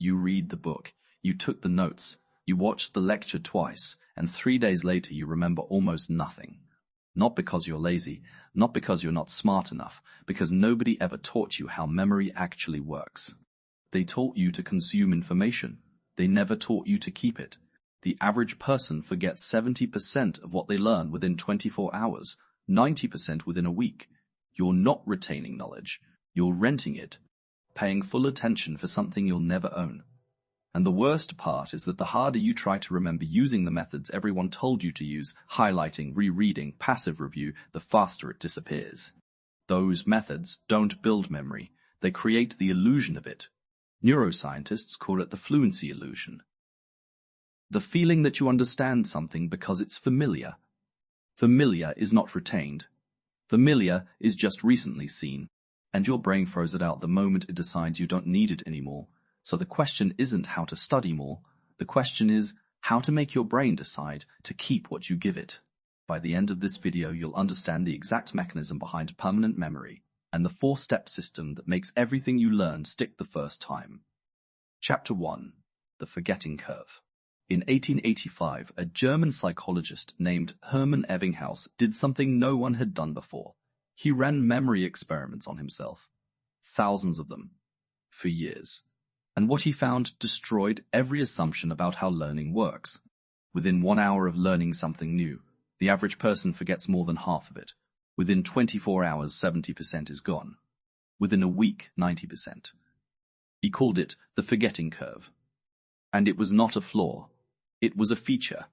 You read the book, you took the notes, you watched the lecture twice, and 3 days later you remember almost nothing. Not because you're lazy, not because you're not smart enough, because nobody ever taught you how memory actually works. They taught you to consume information. They never taught you to keep it. The average person forgets 70% of what they learn within 24 hours, 90% within a week. You're not retaining knowledge. You're renting it, paying full attention for something you'll never own. And the worst part is that the harder you try to remember using the methods everyone told you to use, highlighting, rereading, passive review, the faster it disappears. Those methods don't build memory. They create the illusion of it. Neuroscientists call it the fluency illusion. The feeling that you understand something because it's familiar. Familiar is not retained. Familiar is just recently seen, and your brain throws it out the moment it decides you don't need it anymore. So the question isn't how to study more. The question is how to make your brain decide to keep what you give it. By the end of this video, you'll understand the exact mechanism behind permanent memory and the 4-step system that makes everything you learn stick the first time. Chapter 1. The Forgetting Curve. In 1885, a German psychologist named Hermann Ebbinghaus did something no one had done before. He ran memory experiments on himself. Thousands of them. For years. And what he found destroyed every assumption about how learning works. Within 1 hour of learning something new, the average person forgets more than half of it. Within 24 hours, 70% is gone. Within a week, 90%. He called it the forgetting curve. And it was not a flaw. It was a feature.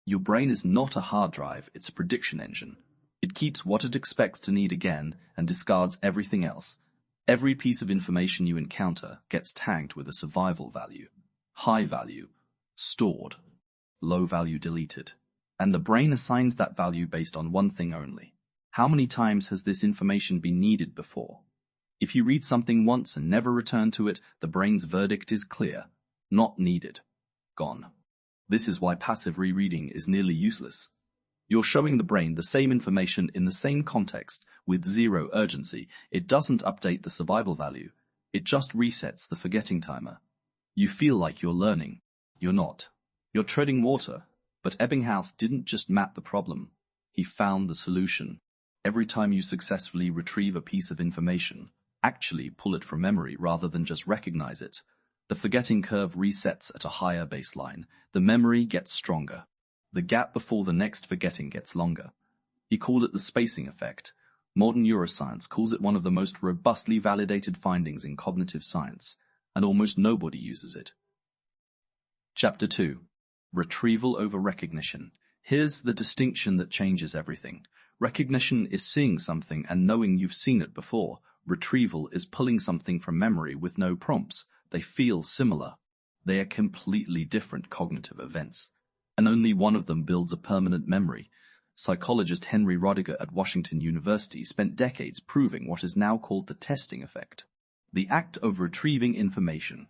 Your brain is not a hard drive, it's a prediction engine. It keeps what it expects to need again and discards everything else. Every piece of information you encounter gets tagged with a survival value, high value, stored, low value deleted. And the brain assigns that value based on one thing only. How many times has this information been needed before? If you read something once and never return to it, the brain's verdict is clear. Not needed. Gone. This is why passive rereading is nearly useless. You're showing the brain the same information in the same context with zero urgency. It doesn't update the survival value. It just resets the forgetting timer. You feel like you're learning. You're not. You're treading water. But Ebbinghaus didn't just map the problem. He found the solution. Every time you successfully retrieve a piece of information, actually pull it from memory rather than just recognize it, the forgetting curve resets at a higher baseline. The memory gets stronger. The gap before the next forgetting gets longer. He called it the spacing effect. Modern neuroscience calls it one of the most robustly validated findings in cognitive science, and almost nobody uses it. Chapter 2. Retrieval over recognition. Here's the distinction that changes everything. Recognition is seeing something and knowing you've seen it before. Retrieval is pulling something from memory with no prompts. They feel similar. They are completely different cognitive events. And only one of them builds a permanent memory. Psychologist Henry Roediger at Washington University spent decades proving what is now called the testing effect. The act of retrieving information,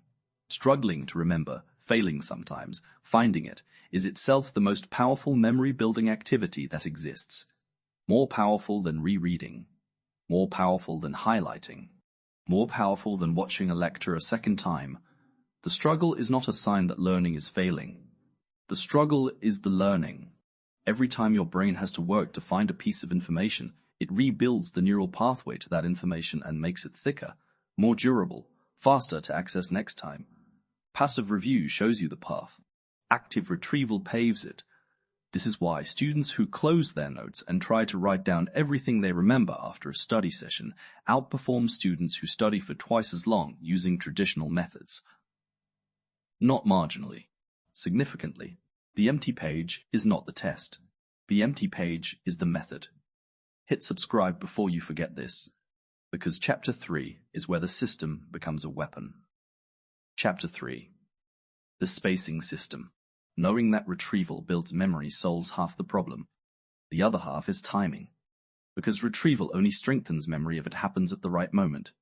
struggling to remember, failing sometimes, finding it, is itself the most powerful memory-building activity that exists. More powerful than rereading. More powerful than highlighting. More powerful than watching a lecture a second time. The struggle is not a sign that learning is failing. The struggle is the learning. Every time your brain has to work to find a piece of information, it rebuilds the neural pathway to that information and makes it thicker, more durable, faster to access next time. Passive review shows you the path. Active retrieval paves it. This is why students who close their notes and try to write down everything they remember after a study session outperform students who study for twice as long using traditional methods. Not marginally. Significantly, the empty page is not the test. The empty page is the method. Hit subscribe before you forget this, because Chapter 3 is where the system becomes a weapon. Chapter 3. The spacing system. Knowing that retrieval builds memory solves half the problem. The other half is timing, because retrieval only strengthens memory if it happens at the right moment.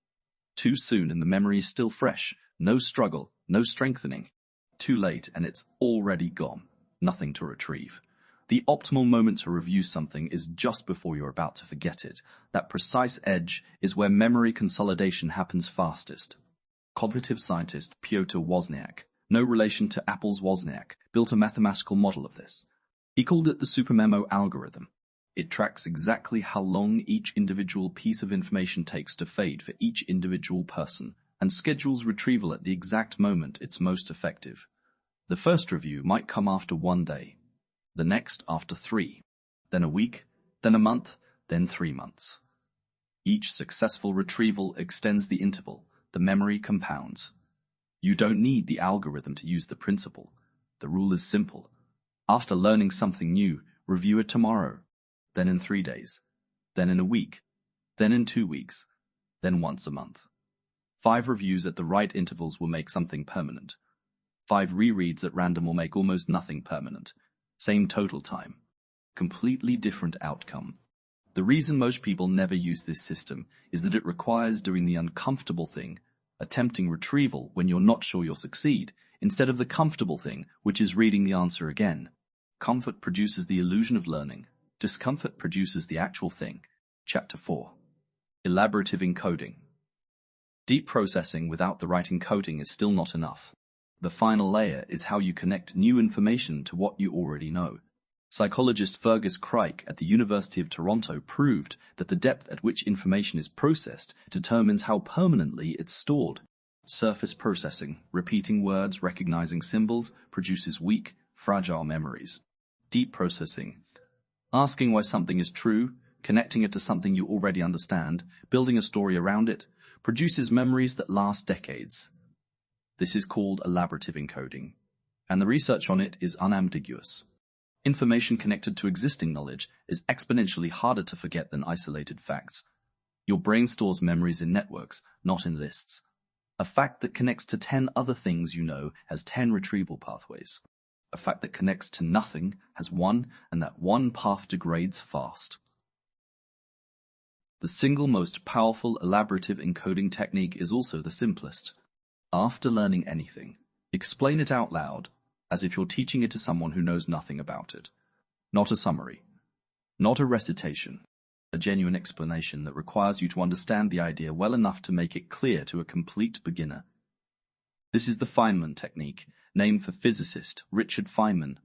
Too soon and the memory is still fresh. No struggle, no strengthening. Too late and it's already gone. Nothing to retrieve. The optimal moment to review something is just before you're about to forget it. That precise edge is where memory consolidation happens fastest. Cognitive scientist Piotr Wozniak, no relation to Apple's Wozniak, built a mathematical model of this. He called it the supermemo algorithm. It tracks exactly how long each individual piece of information takes to fade for each individual person, and schedules retrieval at the exact moment it's most effective. The first review might come after 1 day, the next after 3, then a week, then a month, then 3 months. Each successful retrieval extends the interval, the memory compounds. You don't need the algorithm to use the principle. The rule is simple. After learning something new, review it tomorrow, then in 3 days, then in a week, then in 2 weeks, then once a month. 5 reviews at the right intervals will make something permanent. 5 rereads at random will make almost nothing permanent. Same total time. Completely different outcome. The reason most people never use this system is that it requires doing the uncomfortable thing, attempting retrieval when you're not sure you'll succeed, instead of the comfortable thing, which is reading the answer again. Comfort produces the illusion of learning. Discomfort produces the actual thing. Chapter 4. Elaborative encoding. Deep processing without the right encoding is still not enough. The final layer is how you connect new information to what you already know. Psychologist Fergus Craik at the University of Toronto proved that the depth at which information is processed determines how permanently it's stored. Surface processing, repeating words, recognizing symbols, produces weak, fragile memories. Deep processing, asking why something is true, connecting it to something you already understand, building a story around it, produces memories that last decades. This is called elaborative encoding, and the research on it is unambiguous. Information connected to existing knowledge is exponentially harder to forget than isolated facts. Your brain stores memories in networks, not in lists. A fact that connects to 10 other things you know has 10 retrieval pathways. A fact that connects to nothing has 1, and that 1 path degrades fast. The single most powerful elaborative encoding technique is also the simplest. After learning anything, explain it out loud, as if you're teaching it to someone who knows nothing about it. Not a summary. Not a recitation. A genuine explanation that requires you to understand the idea well enough to make it clear to a complete beginner. This is the Feynman technique, named for physicist Richard Feynman,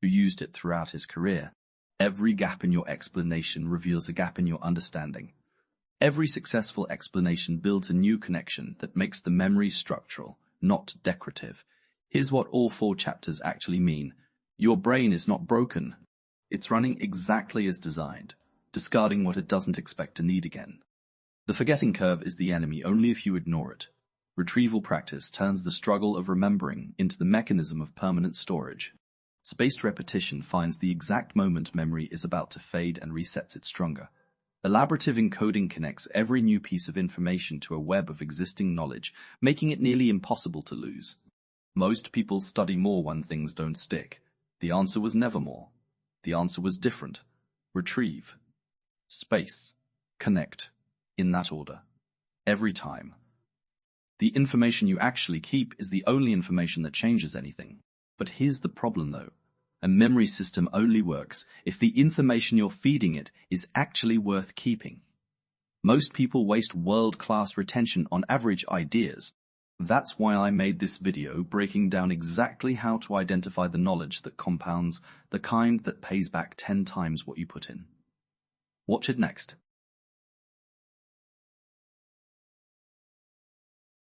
who used it throughout his career. Every gap in your explanation reveals a gap in your understanding. Every successful explanation builds a new connection that makes the memory structural, not decorative. Here's what all 4 chapters actually mean. Your brain is not broken. It's running exactly as designed, discarding what it doesn't expect to need again. The forgetting curve is the enemy only if you ignore it. Retrieval practice turns the struggle of remembering into the mechanism of permanent storage. Spaced repetition finds the exact moment memory is about to fade and resets it stronger. Elaborative encoding connects every new piece of information to a web of existing knowledge, making it nearly impossible to lose. Most people study more when things don't stick. The answer was never more. The answer was different. Retrieve. Space. Connect. In that order. Every time. The information you actually keep is the only information that changes anything. But here's the problem though. A memory system only works if the information you're feeding it is actually worth keeping. Most people waste world-class retention on average ideas. That's why I made this video breaking down exactly how to identify the knowledge that compounds, the kind that pays back 10 times what you put in. Watch it next.